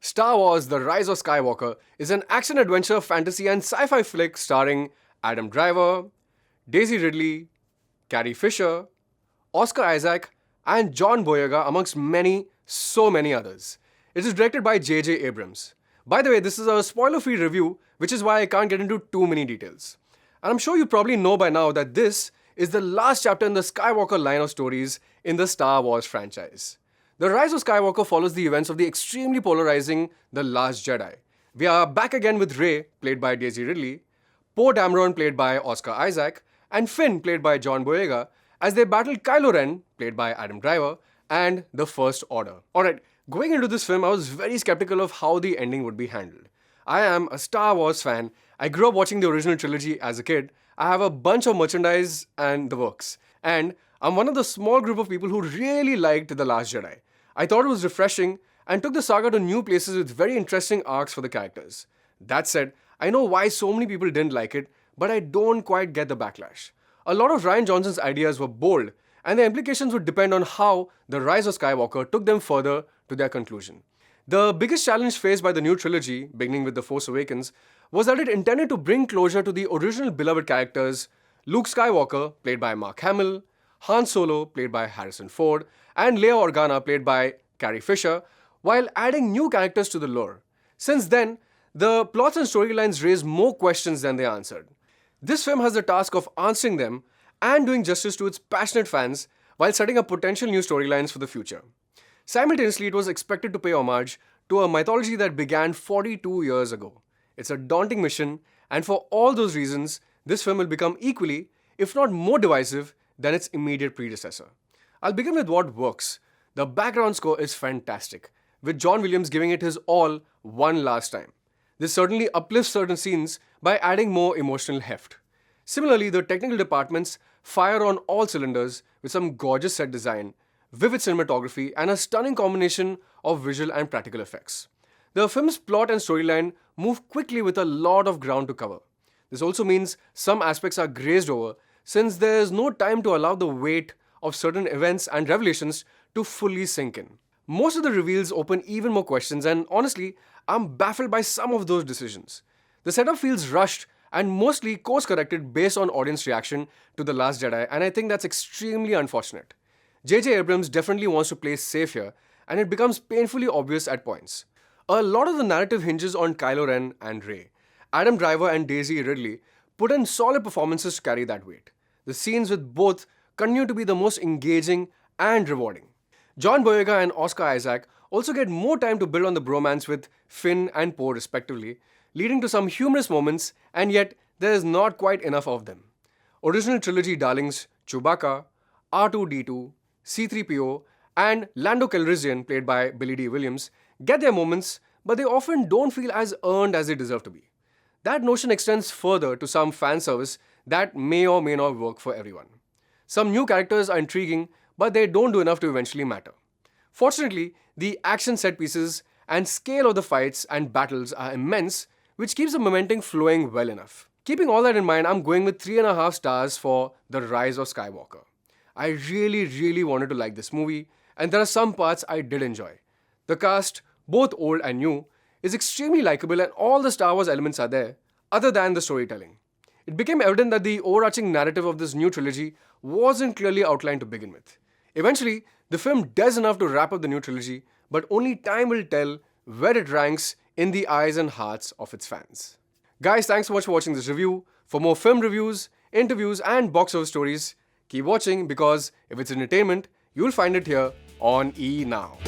Star Wars The Rise of Skywalker is an action-adventure, fantasy and sci-fi flick starring Adam Driver, Daisy Ridley, Carrie Fisher, Oscar Isaac and John Boyega amongst so many others. It is directed by J.J. Abrams. By the way, this is a spoiler-free review, which is why I can't get into too many details. And I'm sure you probably know by now that this is the last chapter in the Skywalker line of stories in the Star Wars franchise. The Rise of Skywalker follows the events of the extremely polarizing The Last Jedi. We are back again with Rey, played by Daisy Ridley, Poe Dameron, played by Oscar Isaac, and Finn, played by John Boyega, as they battle Kylo Ren, played by Adam Driver, and the First Order. Alright, going into this film, I was very skeptical of how the ending would be handled. I am a Star Wars fan. I grew up watching the original trilogy as a kid. I have a bunch of merchandise and the works. And I'm one of the small group of people who really liked The Last Jedi. I thought it was refreshing and took the saga to new places with very interesting arcs for the characters. That said, I know why so many people didn't like it, but I don't quite get the backlash. A lot of Rian Johnson's ideas were bold, and the implications would depend on how The Rise of Skywalker took them further to their conclusion. The biggest challenge faced by the new trilogy, beginning with The Force Awakens, was that it intended to bring closure to the original beloved characters Luke Skywalker, played by Mark Hamill, Han Solo, played by Harrison Ford, and Leia Organa, played by Carrie Fisher, while adding new characters to the lore. Since then, the plots and storylines raised more questions than they answered. This film has the task of answering them and doing justice to its passionate fans while setting up potential new storylines for the future. Simultaneously, it was expected to pay homage to a mythology that began 42 years ago. It's a daunting mission, and for all those reasons, this film will become equally, if not more divisive, than its immediate predecessor. I'll begin with what works. The background score is fantastic, with John Williams giving it his all one last time. This certainly uplifts certain scenes by adding more emotional heft. Similarly, the technical departments fire on all cylinders with some gorgeous set design, vivid cinematography, and a stunning combination of visual and practical effects. The film's plot and storyline move quickly with a lot of ground to cover. This also means some aspects are grazed over, since there is no time to allow the weight of certain events and revelations to fully sink in. Most of the reveals open even more questions, and honestly, I'm baffled by some of those decisions. The setup feels rushed and mostly course-corrected based on audience reaction to The Last Jedi, and I think that's extremely unfortunate. J.J. Abrams definitely wants to play safe here, and it becomes painfully obvious at points. A lot of the narrative hinges on Kylo Ren and Rey. Adam Driver and Daisy Ridley put in solid performances to carry that weight. The scenes with both continue to be the most engaging and rewarding. John Boyega and Oscar Isaac also get more time to build on the bromance with Finn and Poe respectively, leading to some humorous moments, and yet there is not quite enough of them. Original trilogy darlings Chewbacca, R2-D2, C-3PO, and Lando Calrissian, played by Billy D. Williams, get their moments, but they often don't feel as earned as they deserve to be. That notion extends further to some fan service that may or may not work for everyone. Some new characters are intriguing, but they don't do enough to eventually matter. Fortunately, the action set pieces and scale of the fights and battles are immense, which keeps the momentum flowing well enough. Keeping all that in mind, I'm going with 3.5 stars for The Rise of Skywalker. I really wanted to like this movie, and there are some parts I did enjoy. The cast, both old and new, is extremely likable, and all the Star Wars elements are there, other than the storytelling. It became evident that the overarching narrative of this new trilogy wasn't clearly outlined to begin with. Eventually, the film does enough to wrap up the new trilogy, but only time will tell where it ranks in the eyes and hearts of its fans. Guys, thanks so much for watching this review. For more film reviews, interviews, and box office stories, keep watching, because if it's entertainment, you'll find it here on ENOW.